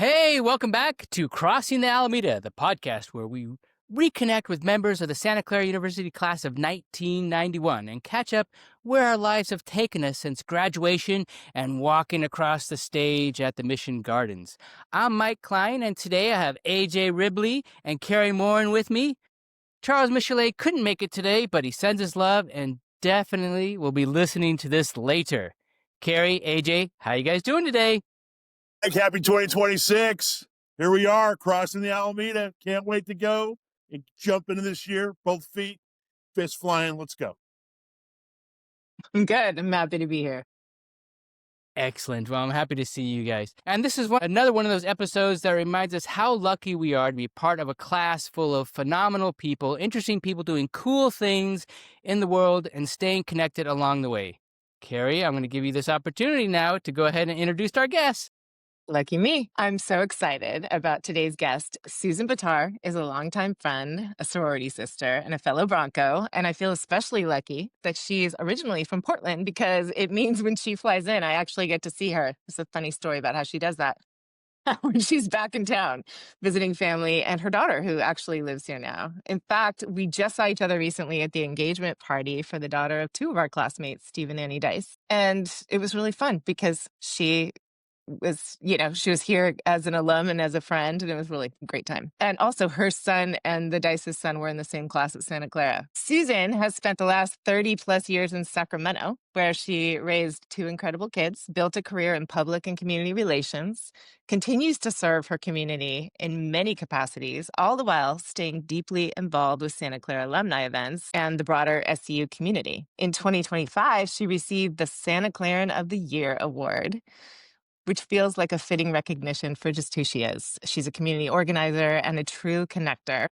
Hey, welcome back to Crossing the Alameda, the podcast where we reconnect with members of the Santa Clara University class of 1991 and catch up where our lives have taken us since graduation and walking across the stage at the Mission Gardens. I'm Mike Kline, and today I have AJ Riebli and Kari Morin with me. Charles Michelet couldn't make it today, but he sends his love and definitely will be listening to this later. Kari, AJ, how you guys doing today? Happy 2026. Here we are, crossing the Alameda. Can't wait to go and jump into this year. Both feet, fists flying. Let's go. I'm good. I'm happy to be here. Excellent. Well, I'm happy to see you guys. And this is another one of those episodes that reminds us how lucky we are to be part of a class full of phenomenal people, interesting people doing cool things in the world and staying connected along the way. Kari, I'm going to give you this opportunity now to go ahead and introduce our guests. Lucky me. I'm so excited about today's guest. Susan Bitar is a longtime friend, a sorority sister, and a fellow Bronco. And I feel especially lucky that she's originally from Portland because it means when she flies in, I actually get to see her. It's a funny story about how she does that. When she's back in town visiting family and her daughter, who actually lives here now. In fact, we just saw each other recently at the engagement party for the daughter of two of our classmates, Steve and Annie Dice. And it was really fun because she was here as an alum and as a friend, and it was really a great time. And also her son and the Dice's son were in the same class at Santa Clara. Susan has spent the last 30 plus years in Sacramento, where she raised two incredible kids, built a career in public and community relations, continues to serve her community in many capacities, all the while staying deeply involved with Santa Clara alumni events and the broader SCU community. In 2025, she received the Santa Claran of the Year award, which feels like a fitting recognition for just who she is. She's a community organizer and a true connector.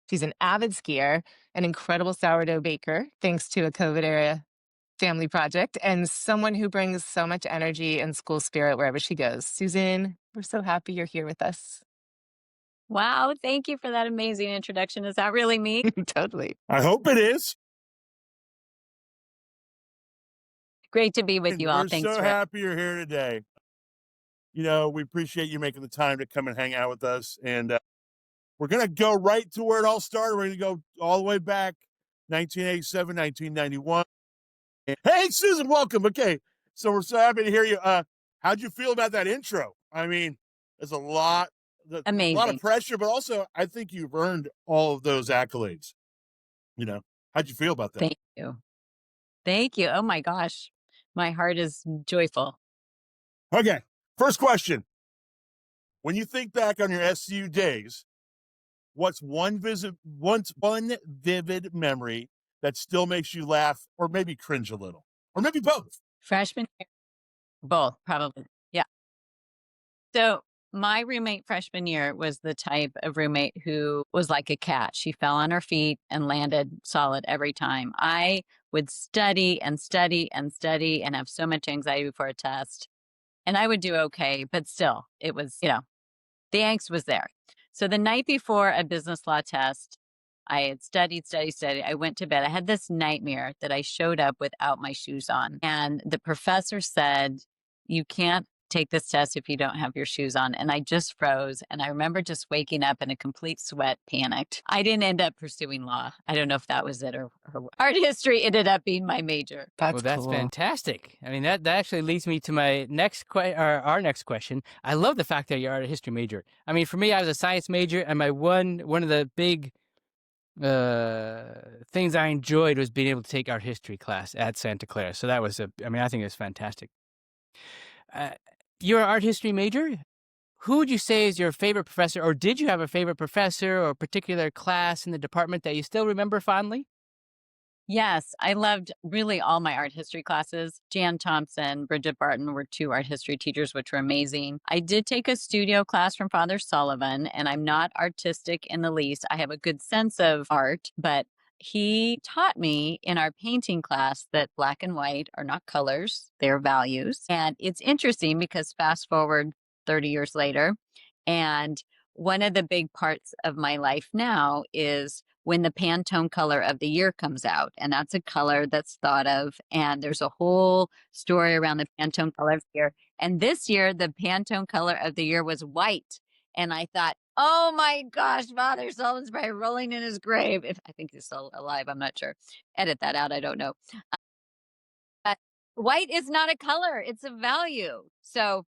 She's an avid skier, an incredible sourdough baker, thanks to a COVID-era family project, and someone who brings so much energy and school spirit wherever she goes. Susan, we're so happy you're here with us. Wow, thank you for that amazing introduction. Is that really me? Totally. I hope it is. Great to be with you all. We're Thanks so for happy you're here today. We appreciate you making the time to come and hang out with us. And we're going to go right to where it all started. We're going to go all the way back, 1987, 1991. Hey, Susan, welcome. Okay, so we're so happy to hear you. How'd you feel about that intro? I mean, there's a lot of pressure, but also I think you've earned all of those accolades. How'd you feel about that? Thank you. Thank you. Oh my gosh, my heart is joyful. Okay. First question. When you think back on your SCU days, what's one vivid memory that still makes you laugh or maybe cringe a little? Or maybe both? Freshman year. Both, probably. Yeah. So my roommate freshman year was the type of roommate who was like a cat. She fell on her feet and landed solid every time. I would study and study and study and have so much anxiety before a test. And I would do okay, but still, it was, the angst was there. So the night before a business law test, I had studied. I went to bed. I had this nightmare that I showed up without my shoes on. And the professor said, you can't take this test if you don't have your shoes on. And I just froze. And I remember just waking up in a complete sweat, panicked. I didn't end up pursuing law. I don't know if that was it or art history ended up being my major. That's cool. Fantastic. I mean, that actually leads me to my our next question. I love the fact that you're art history major. I mean, for me, I was a science major, and my one of the big things I enjoyed was being able to take art history class at Santa Clara. So that was I think it was fantastic. You're an art history major. Who would you say is your favorite professor, or did you have a favorite professor or particular class in the department that you still remember fondly? Yes, I loved really all my art history classes. Jan Thompson, Bridget Barton were two art history teachers, which were amazing. I did take a studio class from Father Sullivan, and I'm not artistic in the least. I have a good sense of art, but he taught me in our painting class that black and white are not colors, they're values. And it's interesting because fast forward 30 years later, and one of the big parts of my life now is when the Pantone color of the year comes out. And that's a color that's thought of. And there's a whole story around the Pantone color of the year. And this year, the Pantone color of the year was white. And I thought, oh my gosh, Father Sullivan's probably rolling in his grave. If I think he's still alive, I'm not sure. Edit that out. I don't know. Uh, White is not a color, it's a value. So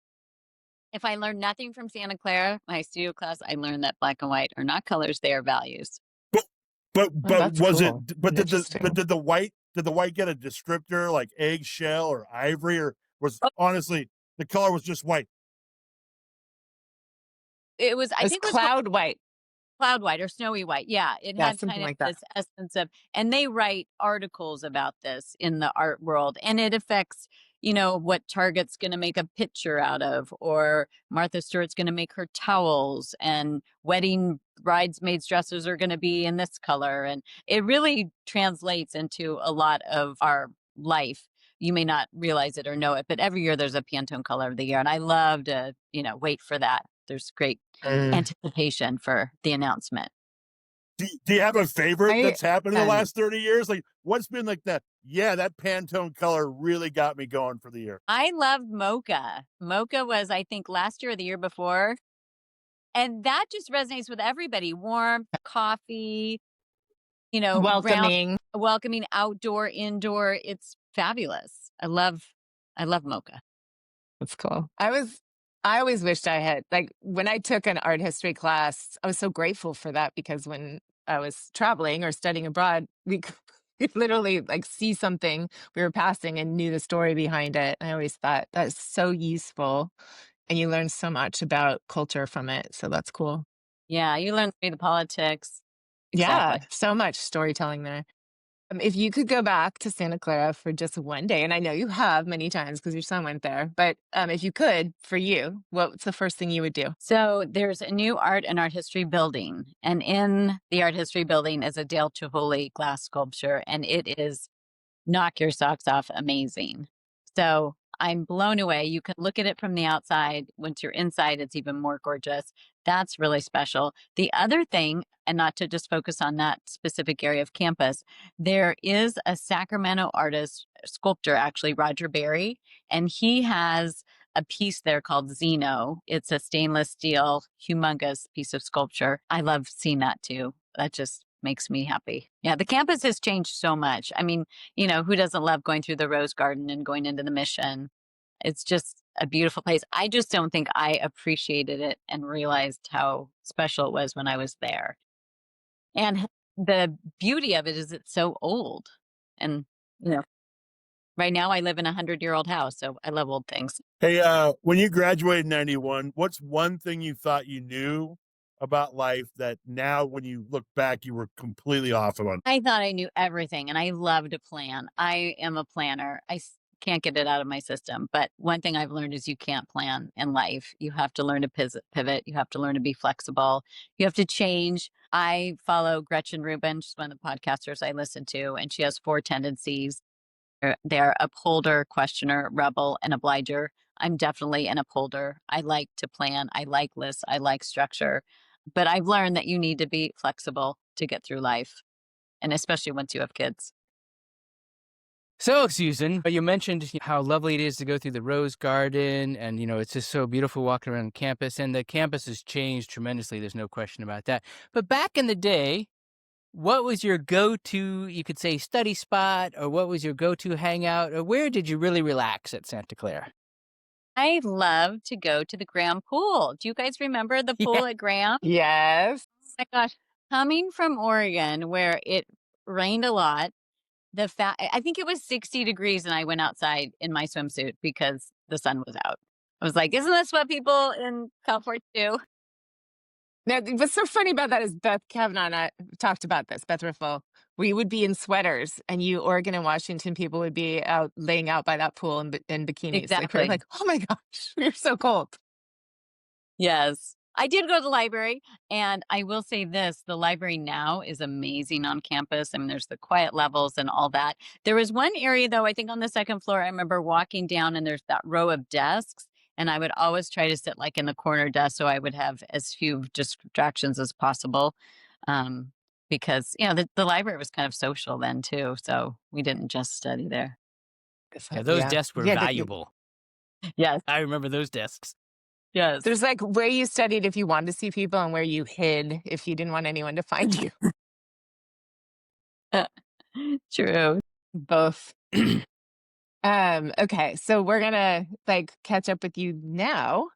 if I learned nothing from Santa Clara, my studio class, I learned that black and white are not colors, they are values. But that's was cool. it? But Interesting. did the white get a descriptor like eggshell or ivory, or was honestly the color was just white? It was, I It's think it was cloud white. cloud white or snowy white. Yeah, it Yeah, had something kind of like that. this essence of, and they write articles about this in the art world, and it affects, what Target's going to make a picture out of, or Martha Stewart's going to make her towels, and wedding bridesmaids' dresses are going to be in this color. And it really translates into a lot of our life. You may not realize it or know it, but every year there's a Pantone color of the year. And I love to, wait for that. There's great anticipation for the announcement. Do you have a favorite that's happened in the um, last 30 years? Like, what's been like that? Yeah, that Pantone color really got me going for the year. I loved mocha. Mocha was, I think, last year or the year before. And that just resonates with everybody. Warm coffee, welcoming. welcoming, outdoor, indoor. It's fabulous. I love mocha. That's cool. I always wished I had, like, when I took an art history class, I was so grateful for that because when I was traveling or studying abroad, we could literally like see something we were passing and knew the story behind it. I always thought that's so useful and you learn so much about culture from it. So that's cool. Yeah, you learn the politics. Yeah, Exactly. so much storytelling there. If you could go back to Santa Clara for just one day, and I know you have many times because your son went there, but if you could, for you, what's the first thing you would do? So there's a new art and art history building. And in the art history building is a Dale Chihuly glass sculpture. And it is knock your socks off amazing. So I'm blown away. You can look at it from the outside. Once you're inside, it's even more gorgeous. That's really special. The other thing, and not to just focus on that specific area of campus, there is a Sacramento artist, sculptor, actually, Roger Berry, and he has a piece there called Zeno. It's a stainless steel, humongous piece of sculpture. I love seeing that too. That just makes me happy. Yeah, the campus has changed so much. I mean, who doesn't love going through the Rose Garden and going into the Mission? It's just a beautiful place. I just don't think I appreciated it and realized how special it was when I was there. And the beauty of it is it's so old. And, right now I live in a 100-year-old house, so I love old things. Hey, when you graduated in 91, what's one thing you thought you knew about life that now when you look back, you were completely off on? I thought I knew everything and I love to plan. I am a planner. Can't get it out of my system. But one thing I've learned is you can't plan in life. You have to learn to pivot. You have to learn to be flexible. You have to change. I follow Gretchen Rubin. She's one of the podcasters I listen to, and she has 4 tendencies. They're upholder, questioner, rebel, and obliger. I'm definitely an upholder. I like to plan. I like lists. I like structure. But I've learned that you need to be flexible to get through life, and especially once you have kids. So, Susan, you mentioned how lovely it is to go through the Rose Garden, and, it's just so beautiful walking around campus, and the campus has changed tremendously. There's no question about that. But back in the day, what was your go-to, you could say, study spot, or what was your go-to hangout, or where did you really relax at Santa Clara? I love to go to the Graham pool. Do you guys remember the pool at Graham? Yes. Oh my gosh, coming from Oregon where it rained a lot, I think it was 60 degrees and I went outside in my swimsuit because the sun was out. I was like, isn't this what people in California do? Now, what's so funny about that is Beth Kavanaugh and I talked about this, Beth Riffle. We would be in sweaters, and you, Oregon and Washington people, would be out laying out by that pool in bikinis. Exactly. We're like, oh my gosh, we're so cold. Yes. I did go to the library, and I will say this, the library now is amazing on campus. I mean, there's the quiet levels and all that. There was one area, though, I think on the second floor, I remember walking down and there's that row of desks, and I would always try to sit like in the corner desk so I would have as few distractions as possible. Because, the library was kind of social then too. So we didn't just study there. Yeah, those desks were valuable. Yes. I remember those desks. Yes. There's like where you studied if you wanted to see people and where you hid if you didn't want anyone to find you. True. Both. Okay, so we're gonna like catch up with you now.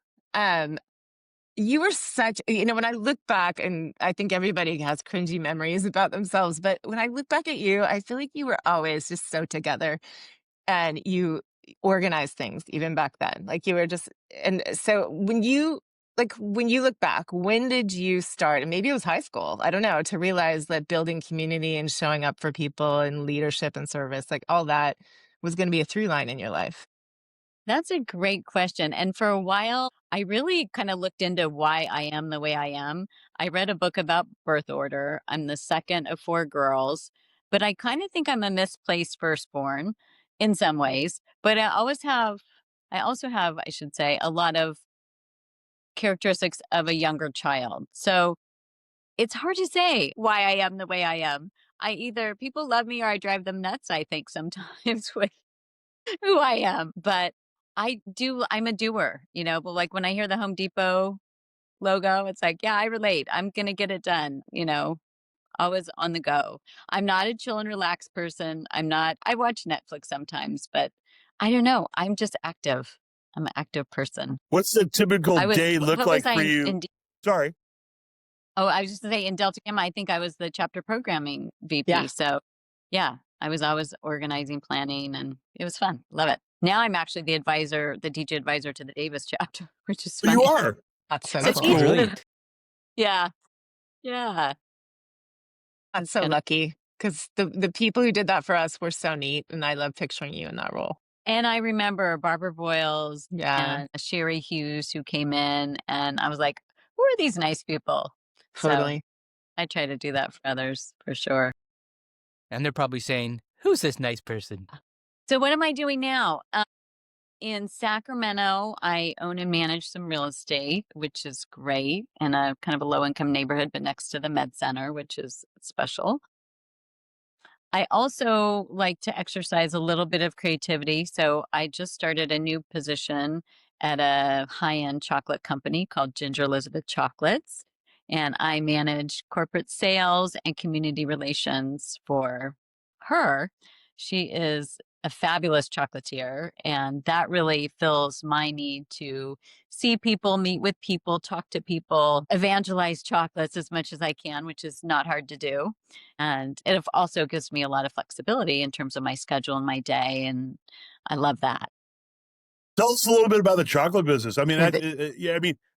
You were such, when I look back, and I think everybody has cringy memories about themselves, but when I look back at you, I feel like you were always just so together and you organized things even back then. Like you were just, and so when you look back, when did you start? And maybe it was high school, I don't know, to realize that building community and showing up for people and leadership and service, like all that was going to be a through line in your life. That's a great question. And for a while, I really kind of looked into why I am the way I am. I read a book about birth order. I'm the second of 4 girls, but I kind of think I'm a misplaced firstborn in some ways. But I also have, I should say, a lot of characteristics of a younger child. So it's hard to say why I am the way I am. People love me or I drive them nuts, I think, sometimes with who I am. But I'm a doer, but like when I hear the Home Depot logo, it's like, yeah, I relate. I'm going to get it done, always on the go. I'm not a chill and relax person. I watch Netflix sometimes, but I don't know. I'm just active. I'm an active person. What's the typical day look what like was I for you? Sorry. Oh, I was just going to say in Delta Gamma, I think I was the chapter programming VP. Yeah. So yeah, I was always organizing, planning, and it was fun. Love it. Now I'm actually the teacher advisor to the Davis chapter, which is fun. You are. That's so That's cool. cool. Brilliant. Yeah. Yeah. I'm so lucky because the people who did that for us were so neat, and I love picturing you in that role. And I remember Barbara Boyles Yeah. and Sherry Hughes who came in, and I was like, who are these nice people? Totally. So I try to do that for others for sure. And they're probably saying, who's this nice person? So what am I doing now? In Sacramento, I own and manage some real estate, which is great, in a kind of a low-income neighborhood, but next to the Med Center, which is special. I also like to exercise a little bit of creativity. So I just started a new position at a high-end chocolate company called Ginger Elizabeth Chocolates. And I manage corporate sales and community relations for her. She is a fabulous chocolatier, and that really fills my need to see people, meet with people, talk to people, evangelize chocolates as much as I can, which is not hard to do. And it also gives me a lot of flexibility in terms of my schedule and my day. And I love that. Tell us a little bit about the chocolate business. I mean,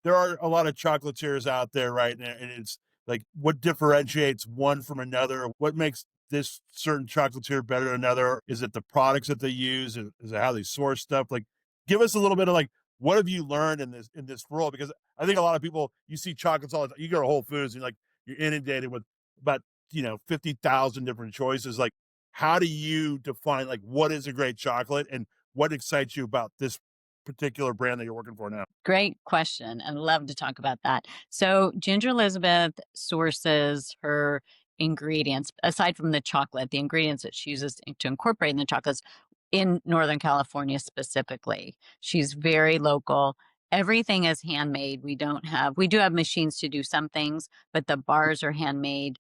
there are a lot of chocolatiers out there, right? And it's like, what differentiates one from another? What makes this certain chocolatier better than another? Is it the products that they use? Is it how they source stuff? Like, give us a little bit of like, what have you learned in this world? Because I think a lot of people, you see chocolates all the time. You go to Whole Foods and you're inundated with about 50,000 different choices. Like, how do you define like what is a great chocolate and what excites you about this particular brand that you're working for now? Great question. I'd love to talk about that. So Ginger Elizabeth sources her ingredients, aside from the chocolate, the ingredients that she uses to incorporate in the chocolates in Northern California specifically. She's very local. Everything is handmade. We do have machines to do some things, but the bars are handmade.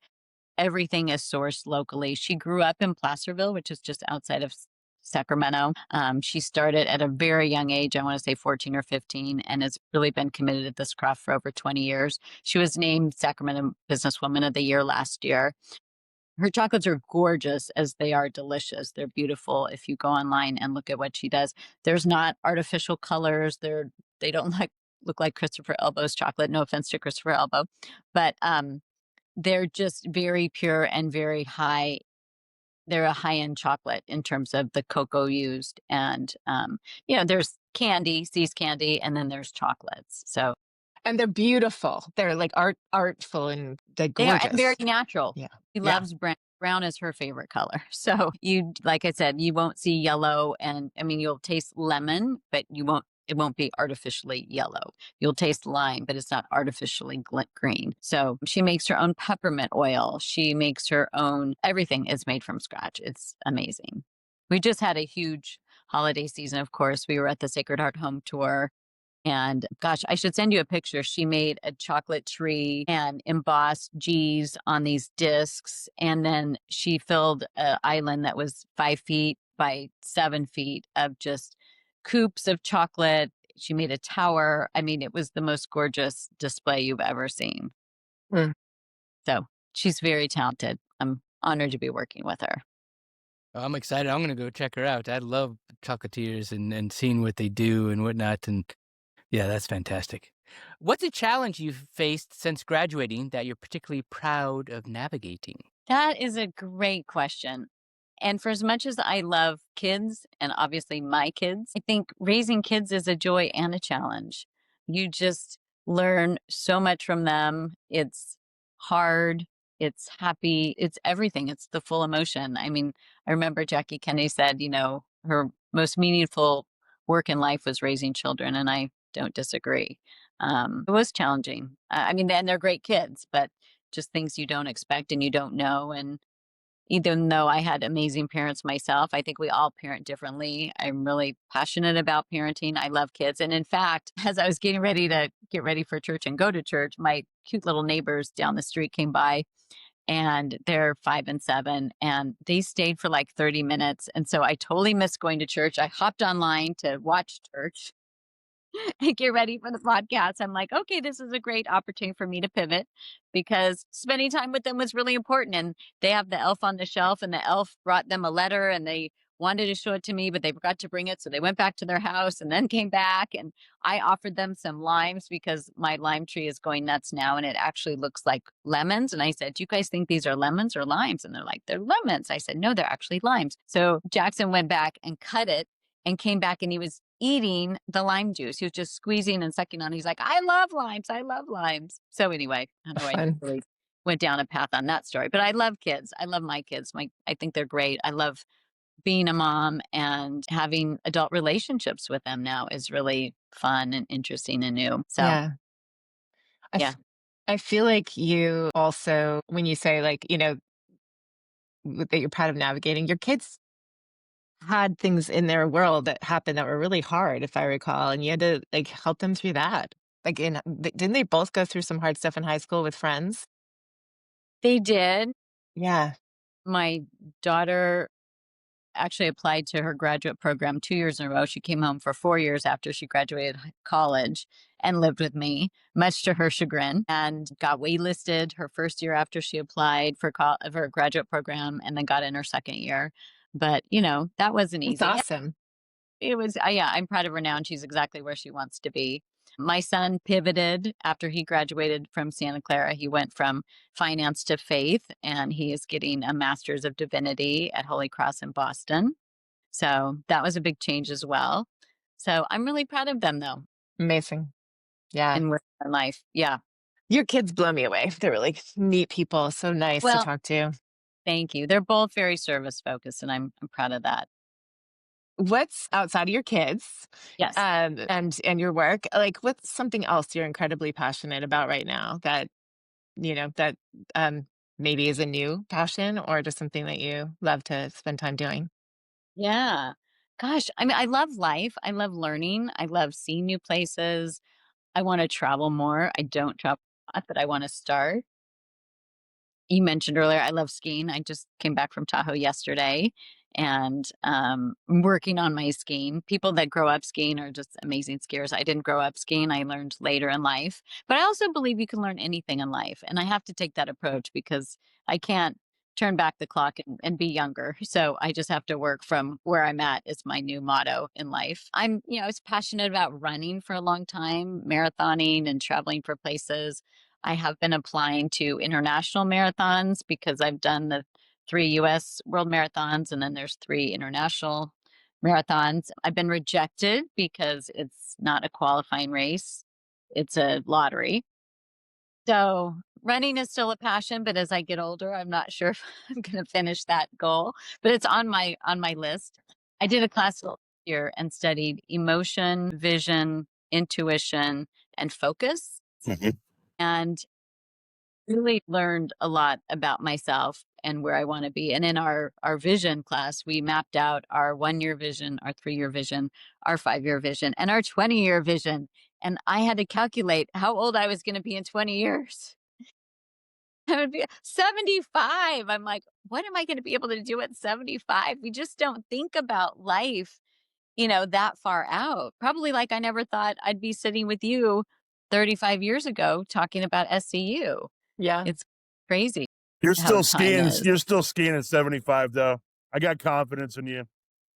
Everything is sourced locally. She grew up in Placerville, which is just outside of Sacramento. She started at a very young age, I want to say 14 or 15, and has really been committed to this craft for over 20 years. She was named Sacramento Businesswoman of the Year last year. Her chocolates are gorgeous as they are delicious. They're beautiful if you go online and look at what she does. There's not artificial colors. They don't look like Christopher Elbo's chocolate. No offense to Christopher Elbo, but they're just very pure and very high. They're a high-end chocolate in terms of the cocoa used. And, there's candy, See's candy, and then there's chocolates. So, And they're beautiful. They're like artful and they're they are gorgeous. very natural. Yeah. She loves brown. Brown is her favorite color. So like I said, you won't see yellow, and you'll taste lemon, but it won't be artificially yellow. You'll taste lime, but it's not artificially green. So she makes her own peppermint oil. She makes her own, everything is made from scratch. It's amazing. We just had a huge holiday season, of course, we were at the Sacred Heart Home Tour. And gosh, I should send you a picture. She made a chocolate tree and embossed G's on these discs. And then she filled an island that was 5 feet by 7 feet of just coops of chocolate. She made a tower. I mean, it was the most gorgeous display you've ever seen. Mm. So she's very talented. I'm honored to be working with her. I'm excited. I'm going to go check her out. I love chocolatiers and seeing what they do and whatnot. And yeah, that's fantastic. What's a challenge you've faced since graduating that you're particularly proud of navigating? That is a great question. And for as much as I love kids and obviously my kids, I think raising kids is a joy and a challenge. You just learn so much from them. It's hard, it's happy, it's everything. It's the full emotion. I mean, I remember Jackie Kennedy said, her most meaningful work in life was raising children, and I don't disagree. It was challenging. I mean, and they're great kids, but just things you don't expect and you don't know. And even though I had amazing parents myself, I think we all parent differently. I'm really passionate about parenting. I love kids. And in fact, as I was getting ready to get ready for church and go to church, my cute little neighbors down the street came by, and they're 5 and 7, and they stayed for like 30 minutes. And so I totally missed going to church. I hopped online to watch church and get ready for the podcast. I'm like, okay, this is a great opportunity for me to pivot, because spending time with them was really important. And they have the elf on the shelf, and the elf brought them a letter, and they wanted to show it to me, but they forgot to bring it. So they went back to their house and then came back, and I offered them some limes because my lime tree is going nuts now, and it actually looks like lemons. And I said, do you guys think these are lemons or limes? And they're like, they're lemons. I said, no, they're actually limes. So Jackson went back and cut it and came back, and he was eating the lime juice. He was just squeezing and sucking on it. He's like, I love limes. I love limes. So anyway, I know I Fun. really went down a path on that story, but I love kids. I love my kids. I think they're great. I love being a mom, and having adult relationships with them now is really fun and interesting and new. So Yeah. yeah. I feel like you also, when you say like, that you're proud of navigating, your kids had things in their world that happened that were really hard, if I recall, and you had to like help them through that. Like, didn't they both go through some hard stuff in high school with friends? They did. Yeah. My daughter actually applied to her graduate program 2 years in a row. She came home for 4 years after she graduated college and lived with me, much to her chagrin, and got waitlisted her first year after she applied for her graduate program, and then got in her second year. But, that wasn't That's easy. awesome. It was, yeah, I'm proud of her now, and she's exactly where she wants to be. My son pivoted after he graduated from Santa Clara. He went from finance to faith, and he is getting a master's of divinity at Holy Cross in Boston. So that was a big change as well. So I'm really proud of them, though, Amazing. Yeah. and where in life. Yeah. Your kids blow me away. They're really neat people. So nice to Well, talk to. thank you. They're both very service focused, and I'm proud of that. What's outside of your kids, Yes. and your work? Like, what's something else you're incredibly passionate about right now that, that maybe is a new passion, or just something that you love to spend time doing? Yeah. Gosh, I mean, I love life. I love learning. I love seeing new places. I want to travel more. I don't travel a lot, but I want to start. You mentioned earlier, I love skiing. I just came back from Tahoe yesterday, and I'm working on my skiing. People that grow up skiing are just amazing skiers. I didn't grow up skiing. I learned later in life, but I also believe you can learn anything in life. And I have to take that approach, because I can't turn back the clock and be younger. So I just have to work from where I'm at is my new motto in life. I was passionate about running for a long time, marathoning and traveling for places. I have been applying to international marathons because I've done the 3 US world marathons, and then there's 3 international marathons. I've been rejected because it's not a qualifying race. It's a lottery. So running is still a passion, but as I get older, I'm not sure if I'm going to finish that goal, but it's on my list. I did a class last year and studied emotion, vision, intuition, and focus. Mhm. And really learned a lot about myself and where I want to be. And in our vision class, we mapped out our 1-year vision, our 3-year vision, our 5-year vision, and our 20-year vision. And I had to calculate how old I was going to be in 20 years. I would be 75. I'm like, what am I going to be able to do at 75? We just don't think about life, that far out. Probably like I never thought I'd be sitting with you 35 years ago talking about SCU. Yeah. It's crazy You're how still time skiing. is. You're still skiing at 75, though. I got confidence in you.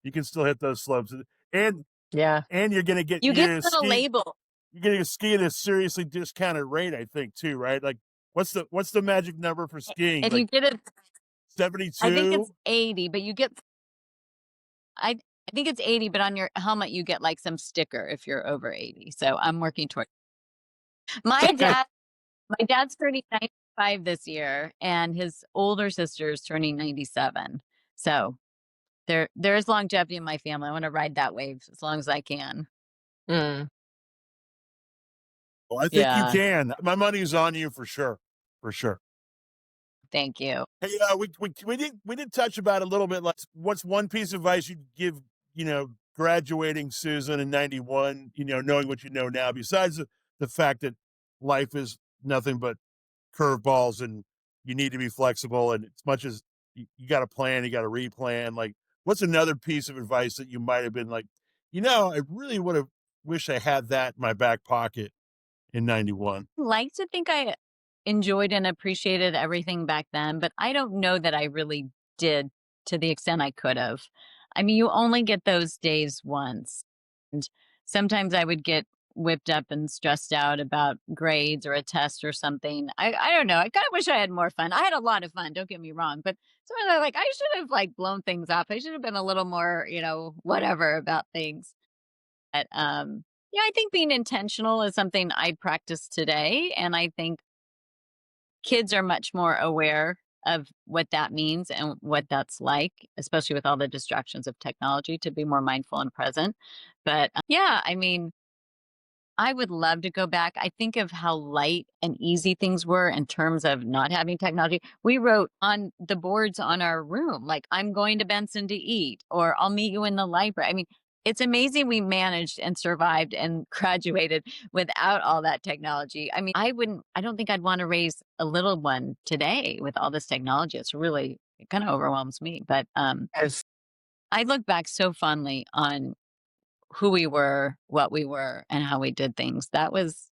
You can still hit those slopes, and Yeah. you're gonna get You get you're a little ski. label. You're gonna ski at a seriously discounted rate, I think, too, right? Like, what's the magic number for skiing? And you Like get it. I think 72? it's 80, but you get, I think it's 80, but on your helmet, you get like some sticker if you're over 80. So I'm working toward my dad. My dad's turning 95 this year, and his older sister's turning 97. So there's longevity in my family. I want to ride that wave as long as I can. Mm, Well, I think you yeah. can. My money's on you for sure, for sure. Thank you. Hey, we did touch about it a little bit. Like, what's one piece of advice you'd give? Graduating Susan in '91. Knowing what you know now, besides the fact that life is nothing but curveballs, and you need to be flexible. And as much as you got to plan, you got to replan. Like, what's another piece of advice that you might have been like, I really would have wished I had that in my back pocket in '91. Like to think I enjoyed and appreciated everything back then, but I don't know that I really did to the extent I could have. I mean, you only get those days once. And sometimes I would get whipped up and stressed out about grades or a test or something. I don't know. I kind of wish I had more fun. I had a lot of fun, don't get me wrong, but sometimes I like I should have like blown things up. I should have been a little more, whatever about things. But yeah, I think being intentional is something I practice today. And I think kids are much more aware of what that means and what that's like, especially with all the distractions of technology, to be more mindful and present. But yeah, I mean, I would love to go back. I think of how light and easy things were in terms of not having technology. We wrote on the boards on our room, like, I'm going to Benson to eat, or I'll meet you in the library. I mean, it's amazing we managed and survived and graduated without all that technology. I mean, I don't think I'd want to raise a little one today with all this technology. It kind of overwhelms me. But Yes. I look back so fondly on who we were, what we were, and how we did things. That was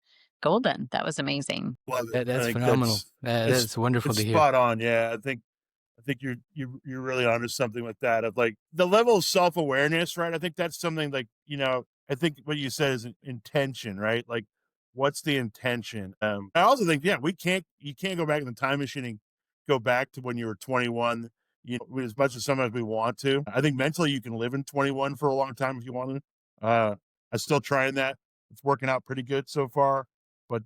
golden. That was amazing. Love it. I That's think phenomenal. That's wonderful it's to hear. spot on. Yeah, I think you're really onto something with that, of like the level of self-awareness, right? I think that's something like, I think what you said is intention, right? Like, what's the intention? I also think, yeah, you can't go back in the time machine and go back to when you were 21, as much as sometimes we want to. I think mentally you can live in 21 for a long time if you want to. I'm still trying that. It's working out pretty good so far. But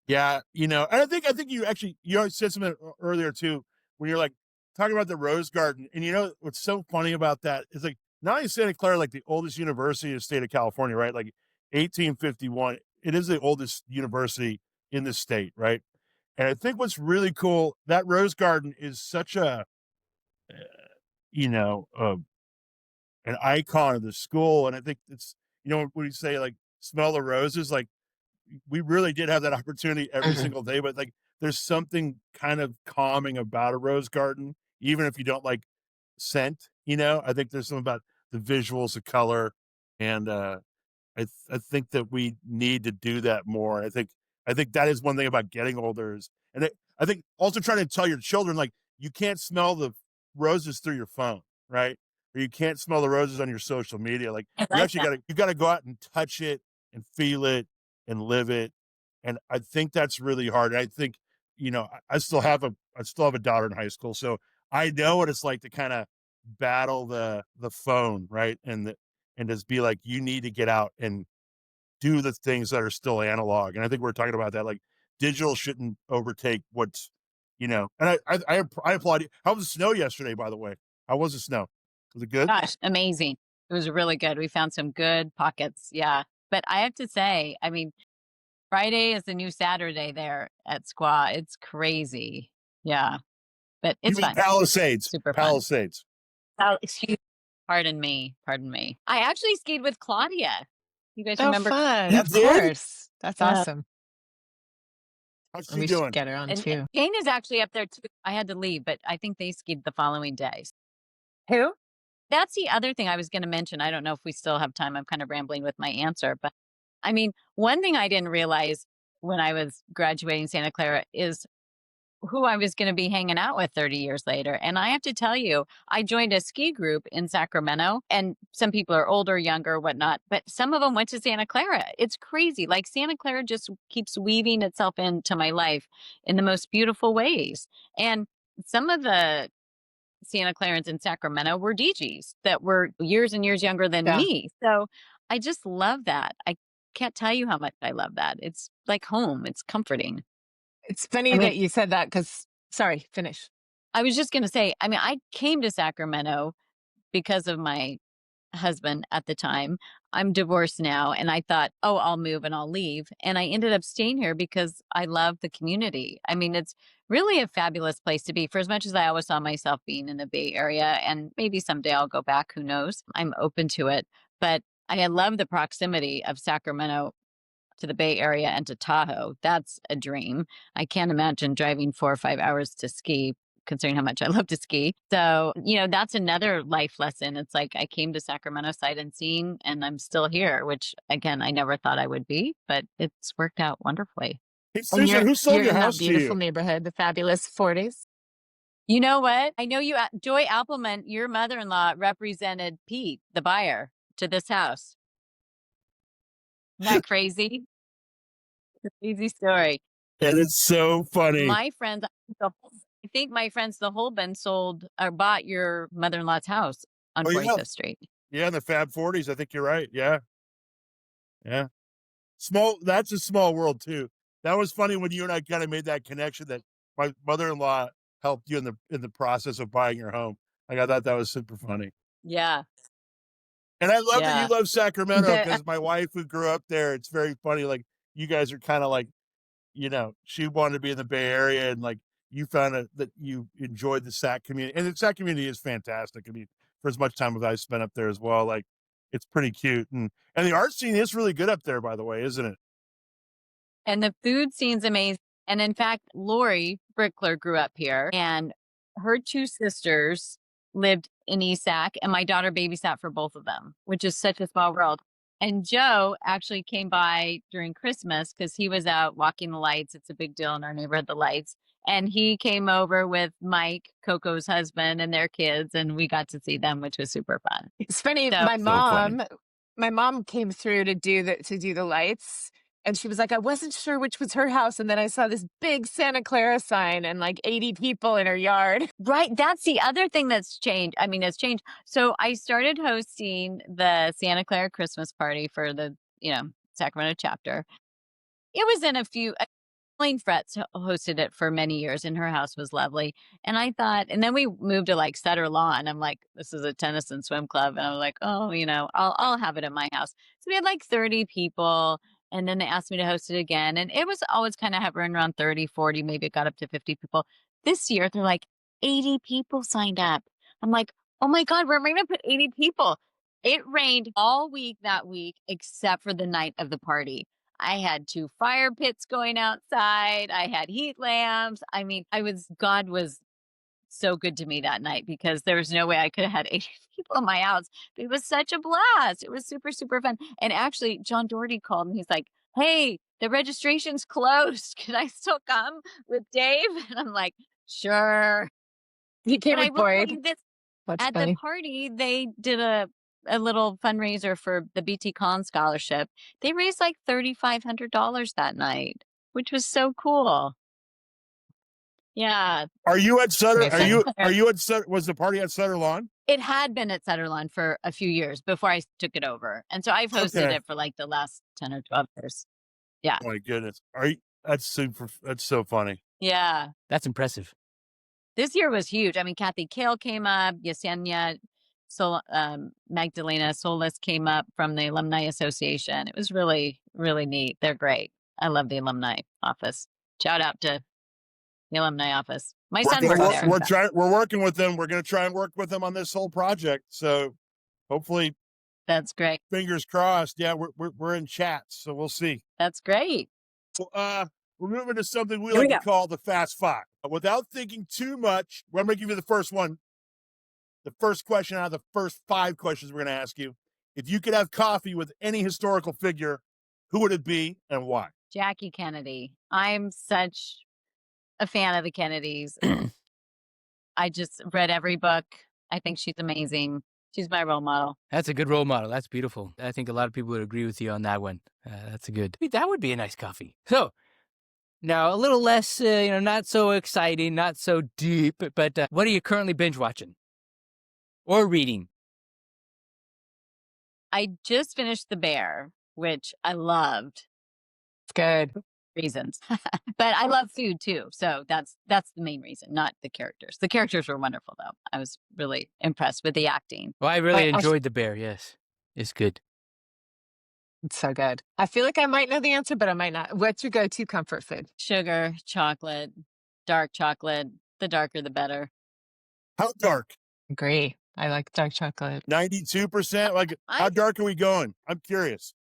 yeah, and I think you said something earlier too, when you're like talking about the Rose Garden. And what's so funny about that is, like, not only Santa Clara, like the oldest university in the state of California, right? Like 1851, it is the oldest university in the state, right? And I think what's really cool, that Rose Garden is such uh, you know, uh, an icon of the school. And I think it's, when you say like smell the roses, like, we really did have that opportunity every Mhm. single day. But like, there's something kind of calming about a rose garden, even if you don't like scent. I think there's something about the visuals, the color, and I think that we need to do that more. I think that is one thing about getting older is, and I think also trying to tell your children, like, you can't smell the roses through your phone, right? Or you can't smell the roses on your social media. Like, I you like actually that. got to go out and touch it and feel it and live it. And I think that's really hard. I think, I still have a daughter in high school, so I know what it's like to kind of battle the phone, right? And just be like, you need to get out and do the things that are still analog. And I think we're talking about that. Like, digital shouldn't overtake and I applaud you. How was the snow yesterday, by the way? How was the snow? Was it good? Gosh, amazing. It was really good. We found some good pockets. Yeah. But I have to say, I mean, Friday is the new Saturday there at Squaw. It's crazy. Yeah. But You it's mean fun. Palisades? Super fun. Palisades. Oh, excuse Pardon me. Pardon me. I actually skied with Claudia. You guys Oh, remember? fun. You Of did? course. That's Yeah. awesome. How's And she we should doing? get her on And too. Jane is actually up there too. I had to leave, but I think they skied the following days. Who? That's the other thing I was going to mention. I don't know if we still have time. I'm kind of rambling with my answer, but I mean, one thing I didn't realize when I was graduating Santa Clara is who I was going to be hanging out with 30 years later. And I have to tell you, I joined a ski group in Sacramento, and some people are older, younger, whatnot, but some of them went to Santa Clara. It's crazy. Like Santa Clara just keeps weaving itself into my life in the most beautiful ways. And some of the Santa Clarans in Sacramento were DGs that were years and years younger than Yeah. me. So I just love that. I can't tell you how much I love that. It's like home. It's comforting. It's funny I mean, that you said that because, sorry, finish. I was just going to say, I mean, I came to Sacramento because of my husband at the time. I'm divorced now, and I thought, oh, I'll move and I'll leave. And I ended up staying here because I love the community. I mean, it's really a fabulous place to be. For as much as I always saw myself being in the Bay Area, and maybe someday I'll go back, who knows? I'm open to it. But I love the proximity of Sacramento to the Bay Area and to Tahoe. That's a dream. I can't imagine driving 4 or 5 hours to ski, considering how much I love to ski. So, that's another life lesson. It's like I came to Sacramento sight unseen, and I'm still here, which again, I never thought I would be, but it's worked out wonderfully. Hey, And Susan, who sold you're your in that house to beautiful you? neighborhood, the fabulous 40s. You know what? I know you, Joy Appleman, your mother-in-law represented Pete, the buyer, to this house. Isn't that crazy? It's a crazy story. And it's so funny. My friends, I think my friends, the Holben sold or bought your mother-in-law's house on Oh, yeah. 45th Street. Yeah, in the Fab 40s. I think you're right. Yeah. Yeah. That's a small world too. That was funny when you and I kind of made that connection that my mother-in-law helped you in the process of buying your home. Like, I thought that was super funny. Yeah. And I love that you Yeah. love Sacramento The- because my wife who grew up there, it's very funny. Like, you guys are kind of like, she wanted to be in the Bay Area, and like you found that you enjoyed the Sac community. And the Sac community is fantastic. I mean, for as much time as I spent up there as well, like it's pretty cute. And the art scene is really good up there, by the way, isn't it? And the food scene's amazing. And in fact, Lori Brickler grew up here, and her two sisters lived in ESAC, and my daughter babysat for both of them, which is such a small world. And Joe actually came by during Christmas because he was out walking the lights. It's a big deal in our neighborhood, the lights. And he came over with Mike, Coco's husband, and their kids, and we got to see them, which was super fun. It's funny. So- My mom came through to do the lights, and she was like, I wasn't sure which was her house, and then I saw this big Santa Clara sign and like 80 people in her yard. Right. That's the other thing that's changed. I mean, it's changed. So I started hosting the Santa Clara Christmas party for the, Sacramento chapter. It was in Elaine Fretz hosted it for many years, and her house was lovely. And I thought, and then we moved to like Sutter Lawn. I'm like, this is a tennis and swim club. And I was like, oh, I'll have it at my house. So we had like 30 people. And then they asked me to host it again. And it was always kind of hovering around 30, 40, maybe it got up to 50 people. This year, they're like 80 people signed up. I'm like, oh my God, where am I going to put 80 people? It rained all week that week, except for the night of the party. I had 2 fire pits going outside. I had heat lamps. I mean, God was so good to me that night because there was no way I could have had 80 people in my house. But it was such a blast. It was super, super fun. And actually, John Doherty called and he's like, hey, the registration's closed. Can I still come with Dave? And I'm like, sure. He came And I with will tell Boyd. you this, That's at funny. the party, they did a little fundraiser for the BT Con scholarship. They raised like $3,500 that night, which was so cool. Yeah, Are you at Sutter? Amazing. Are you at Sutter? Was the party at Sutter Lawn? it had been at Sutter Lawn for a few years before I took it over. And so I've hosted Okay. it for like the last 10 or 12 years. Yeah. Oh my goodness. That's super. That's so funny. Yeah. That's impressive. This year was huge. I mean, Kathy Kale came up, Yesenia, Magdalena Solis came up from the Alumni Association. It was really, really neat. They're great. I love the alumni office. Shout out to the alumni office. My We're son gonna works work- there. we're working with them. We're going to try and work with them on this whole project. So hopefully, That's great. fingers crossed. Yeah, we're in chats, so we'll see. That's great. Well, we're moving to something we Here we like to go. call the Fast Five. Without thinking too much, I'm going to give you the first one. The first question out of the first 5 questions we're going to ask you. If you could have coffee with any historical figure, who would it be and why? Jackie Kennedy. I'm such a fan of the Kennedys. I just read every book. I think she's amazing. She's my role model. That's a good role model. That's beautiful. I think a lot of people would agree with you on that one. That's a good. That would be a nice coffee. So now a little less, not so exciting, not so deep. But what are you currently binge watching or reading? I just finished The Bear, which I loved. It's good. Reasons, but I love food too. So that's the main reason, not the characters. The characters were wonderful though. I was really impressed with the acting. Well, I really enjoyed The Bear. Yes, it's good. It's so good. I feel like I might know the answer, but I might not. What's your go-to comfort food? Sugar, chocolate, dark chocolate. The darker, the better. How dark? Agree. I like dark chocolate. 92%? Like, how dark are we going? I'm curious.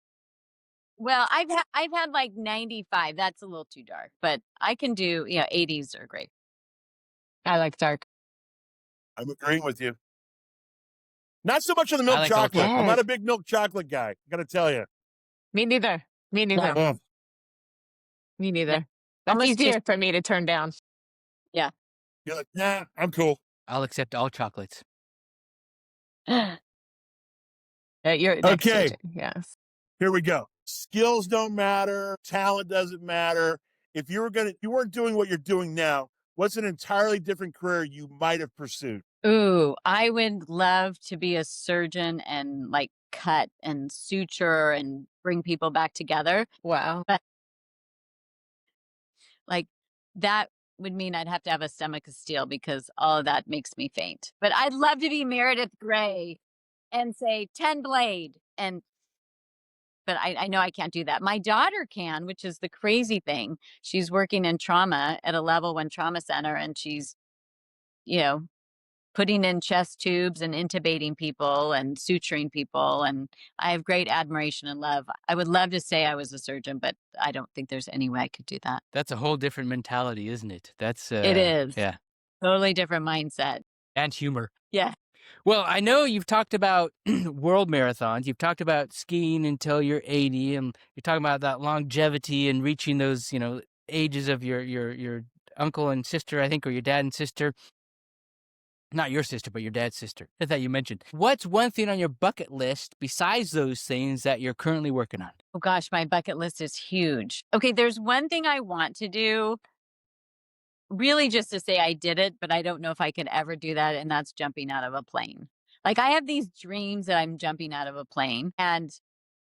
Well, I've had like 95. That's a little too dark, but I can do, 80s are great. I like dark. I'm agreeing with you. Not so much on the milk like chocolate. dark. I'm not a big milk chocolate guy. I got to tell you. Me neither. Me neither. Oh, Me neither. Yeah. That's Almost easier for me to turn down. you're like, nah, I'm cool. I'll accept all chocolates. You're next Okay. to it. Yes. Here we go. Skills don't matter. Talent doesn't matter. If you weren't doing what you're doing now, what's an entirely different career you might have pursued? Ooh, I would love to be a surgeon and like cut and suture and bring people back together. Wow. Like that would mean I'd have to have a stomach of steel because all of that makes me faint. But I'd love to be Meredith Grey and say 10 blade but I know I can't do that. My daughter can, which is the crazy thing. She's working in trauma at a level 1 trauma center, and she's, putting in chest tubes and intubating people and suturing people. And I have great admiration and love. I would love to say I was a surgeon, but I don't think there's any way I could do that. That's a whole different mentality, isn't it? That's It is. Yeah. Totally different mindset. And humor. Yeah. Well, I know you've talked about world marathons. You've talked about skiing until you're 80, and you're talking about that longevity and reaching those, ages of your uncle and sister, I think, or your dad and sister. Not your sister, but your dad's sister that you mentioned. What's one thing on your bucket list besides those things that you're currently working on? Oh gosh, my bucket list is huge. Okay, there's one thing I want to do, really just to say I did it, but I don't know if I could ever do that, and that's jumping out of a plane. Like I have these dreams that I'm jumping out of a plane, and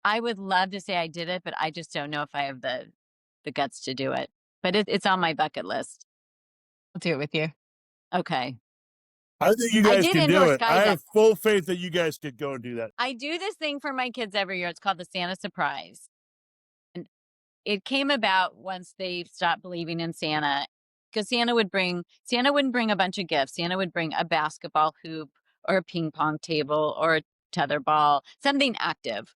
I would love to say I did it, but I just don't know if I have the guts to do it. But it's on my bucket list. I'll do it with you. Okay. I think you guys did can do indoor it. I have skydiving. full faith that you guys could go and do that. I do this thing for my kids every year. It's called the Santa Surprise. And it came about once they stopped believing in Santa, because Santa wouldn't bring a bunch of gifts. Santa would bring a basketball hoop or a ping pong table or a tetherball, something active.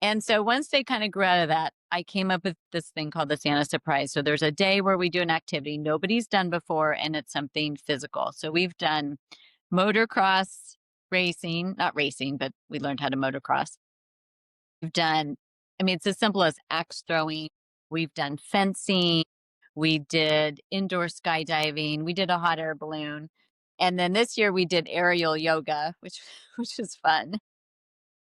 And so once they kind of grew out of that, I came up with this thing called the Santa Surprise. So there's a day where we do an activity nobody's done before, and it's something physical. So we've done motocross racing, not racing, but we learned how to motocross. We've done, it's as simple as axe throwing. We've done fencing. We did indoor skydiving. We did a hot air balloon. And then this year we did aerial yoga, which is fun.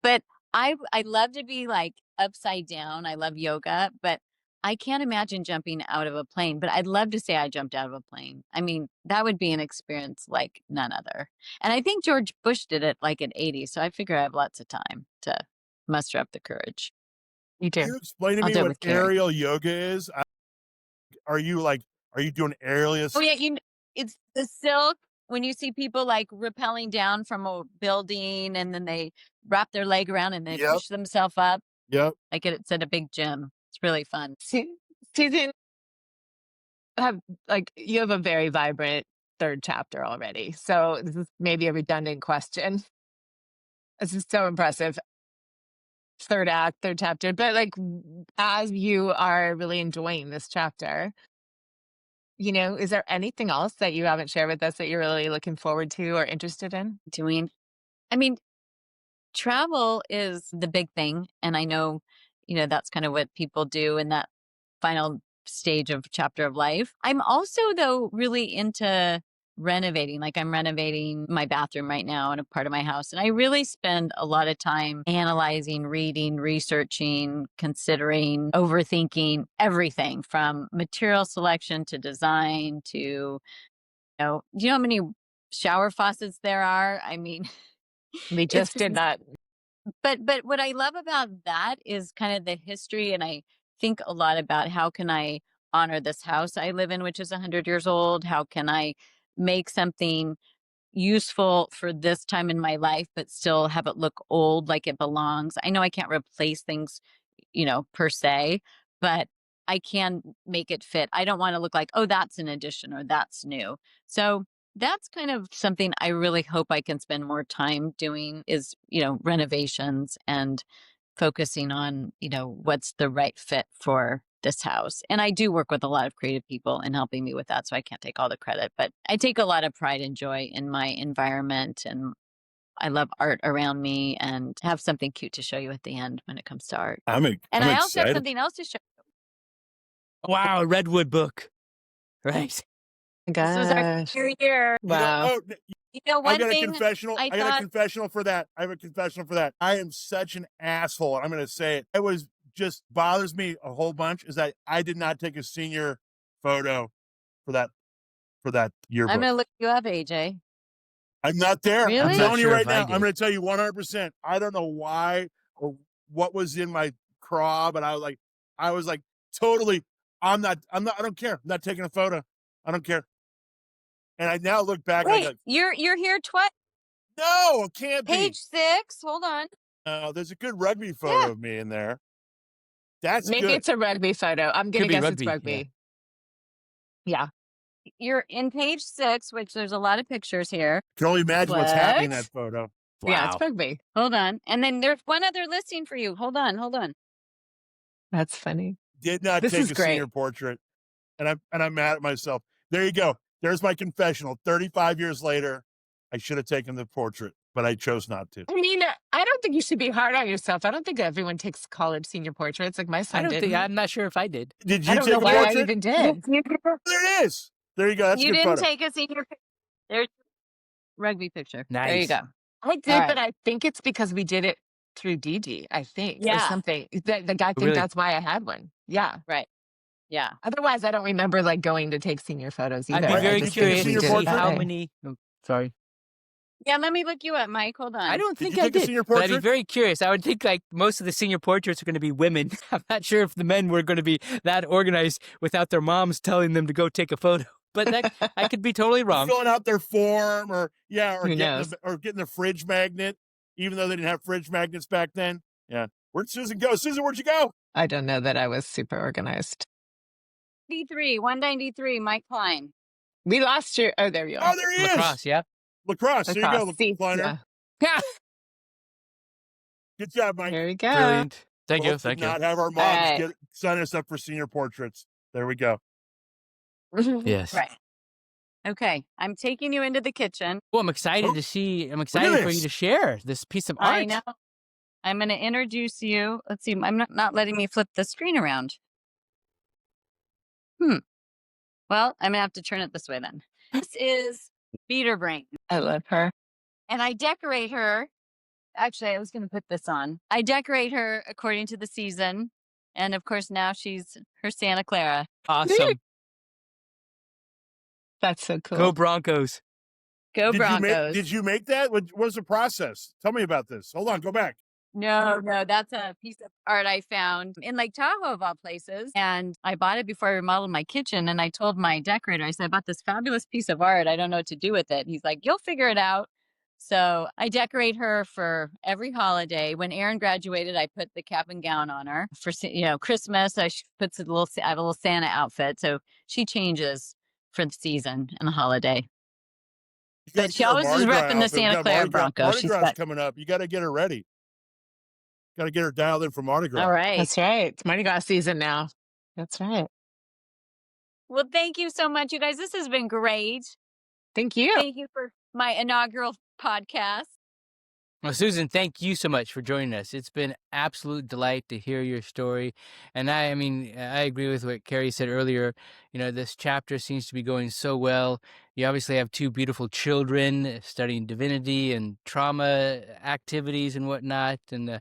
But I love to be like upside down. I love yoga, but I can't imagine jumping out of a plane, but I'd love to say I jumped out of a plane. That would be an experience like none other. And I think George Bush did it like at 80. So I figure I have lots of time to muster up the courage. You do. Can you explain to I'll me do it what with Kari. aerial yoga is? Are you doing aerial? Oh yeah, it's the silk. When you see people like rappelling down from a building and then they wrap their leg around and they Yep. push themselves up. Yep. Like it's at a big gym. It's really fun. Susan, you have a very vibrant third chapter already. So this is maybe a redundant question. This is so impressive. Third act, third chapter. But as you are really enjoying this chapter, is there anything else that you haven't shared with us that you're really looking forward to or interested in? I mean, travel is the big thing. And I know, that's kind of what people do in that final stage of chapter of life. I'm also, though, really into renovating. Like I'm renovating my bathroom right now in a part of my house. And I really spend a lot of time analyzing, reading, researching, considering, overthinking everything from material selection to design to, do you know how many shower faucets there are? I mean, We just did that. But what I love about that is kind of the history, and I think a lot about how can I honor this house I live in, which is 100 years old? How can I make something useful for this time in my life, but still have it look old, like it belongs? I know I can't replace things, per se, but I can make it fit. I don't want to look like, oh, that's an addition or that's new. So that's kind of something I really hope I can spend more time doing is, renovations and focusing on, what's the right fit for this house. And I do work with a lot of creative people in helping me with that. So I can't take all the credit, but I take a lot of pride and joy in my environment. And I love art around me and have something cute to show you at the end when it comes to art. I'm I also have excited. something else to show you. Wow, a redwood book. Right. This was our Gosh. senior year. Wow. One I got a thing confessional. I got a confessional for that. I have a confessional for that. I am such an asshole. I'm going to say it. It was just bothers me a whole bunch is that I did not take a senior photo for that yearbook. I'm going to look you up, AJ. I'm not there. Really? I'm I'm telling you sure right if I now. did. I'm going to tell you 100%. I don't know why or what was in my craw, but I was like totally. I don't care. I'm not taking a photo. I don't care. And I now look back. Wait, I go, you're here twice. no, it can't Page 6. Hold on. there's a good rugby photo of me in there. That's Maybe good. it's a rugby photo. I'm going Could to be guess it's rugby, rugby. Yeah. You're in page 6, which there's a lot of pictures here. Can only imagine what's happening in What? that photo. Yeah, it's Wow. rugby. Hold on. And then there's one other listing for you. Hold on. That's funny. Did not This take is a great. senior portrait, and I'm mad at myself. There you go. There's my confessional. 35 years later, I should have taken the portrait, but I chose not to. I mean, I don't think you should be hard on yourself. I don't think everyone takes college senior portraits. Like my son didn't. I'm not sure if I did. Did I you don't take know a why I portrait? even did. There it is. There you go. That's a You good didn't photo. take a senior picture. There's rugby picture. There you Nice. go. I did, All right. but I think it's because we did it through DD, I think, or Yeah. something. I think Really? that's why I had one. Yeah. Right. Yeah. Otherwise, I don't remember going to take senior photos either. I'd be Right, very I just think curious we to did it see that how way. many. Oh, sorry. Yeah, let me look you up, Mike. Hold on. I don't Did think you I take a did. senior But I'd be portrait? very curious. I would think most of the senior portraits are going to be women. I'm not sure if the men were going to be that organized without their moms telling them to go take a photo. But I could be totally wrong. Filling out their form, or Who knows? getting the fridge magnet, even though they didn't have fridge magnets back then. Yeah. Where'd Susan go? Susan, where'd you go? I don't know that I was super organized. 193, Mike Kline. We lost your. Oh, there you are. Oh, there he Lacrosse, is. yeah. Lacrosse. There you go, Lacrosse. See, Kleiner. yeah. Good job, Mike. There we go. Brilliant. Thank you. Both did Thank you. not have our moms right. sign us up for senior portraits. There we go. Yes. Right. Okay. I'm taking you into the kitchen. Well, I'm excited to see. I'm excited for you this. to share this piece of art. I know. I'm going to introduce you. Let's see. I'm not letting me flip the screen around. Well, I'm going to have to turn it this way then. This is Beater Brain. I love her. And I decorate her. Actually, I was going to put this on. I decorate her according to the season. And of course, now she's her Santa Clara. Awesome. That's so cool. Go Broncos. Go Broncos. Did you make that? What was the process? Tell me about this. Hold on. Go back. No, that's a piece of art I found in Lake Tahoe of all places. And I bought it before I remodeled my kitchen. And I told my decorator, I said, I bought this fabulous piece of art. I don't know what to do with it. And he's like, you'll figure it out. So I decorate her for every holiday. When Erin graduated, I put the cap and gown on her for, Christmas. I puts I have a little Santa outfit. So she changes for the season and the holiday. You got to But she get her always is Mardi Gras repping the outfit. We Santa got Clara Bronco. Mardi She's Gras got, coming up. You got to get her ready. Got to get her dialed in for Mardi Gras. all right. That's right. It's Mardi Gras season now. That's right. Well, thank you so much, you guys. This has been great. Thank you. Thank you for my inaugural podcast. Well, Susan, thank you so much for joining us. It's been absolute delight to hear your story. And I mean, I agree with what Kari said earlier. This chapter seems to be going so well. You obviously have two beautiful children studying divinity and trauma activities and whatnot. And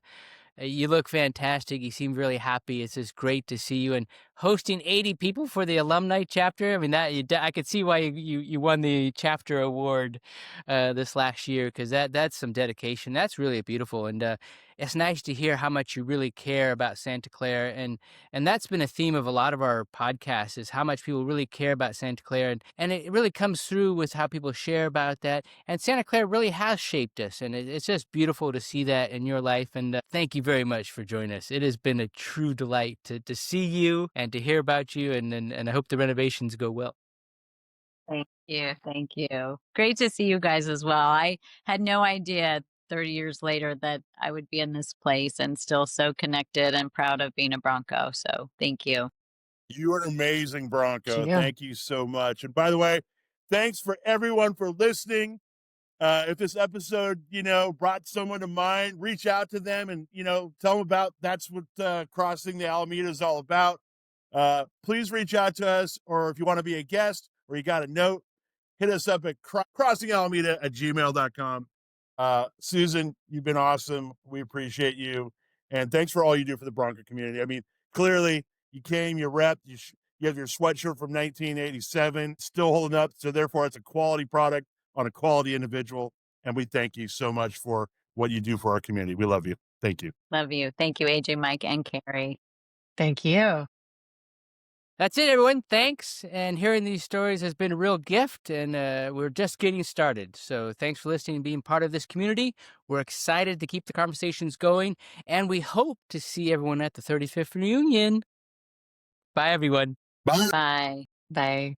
you look fantastic. You seem really happy. It's just great to see you, and hosting 80 people for the alumni chapter. I mean, I could see why you won the chapter award this last year, because that's some dedication. That's really beautiful, and it's nice to hear how much you really care about Santa Clara, and that's been a theme of a lot of our podcasts, is how much people really care about Santa Clara, and it really comes through with how people share about that. And Santa Clara really has shaped us, and it's just beautiful to see that in your life. And thank you very much for joining us. It has been a true delight to see you and to hear about you, and I hope the renovations go well. Thank you. Thank you. Great to see you guys as well. I had no idea 30 years later that I would be in this place and still so connected and proud of being a Bronco. So thank you. You are an amazing Bronco. Yeah. Thank you so much. And by the way, thanks for everyone for listening. If this episode, brought someone to mind, reach out to them and, tell them about that's what Crossing the Alameda is all about. Please reach out to us, or if you want to be a guest or you got a note, hit us up at crossingalameda@gmail.com. Susan, you've been awesome. We appreciate you. And thanks for all you do for the Bronco community. I mean, clearly you came, you repped, you have your sweatshirt from 1987, still holding up. So therefore it's a quality product on a quality individual. And we thank you so much for what you do for our community. We love you. Thank you. Love you. Thank you, AJ, Mike, and Kari. Thank you. That's it, everyone. Thanks. And hearing these stories has been a real gift, and we're just getting started. So thanks for listening and being part of this community. We're excited to keep the conversations going, and we hope to see everyone at the 35th reunion. Bye, everyone. Bye. Bye. Bye.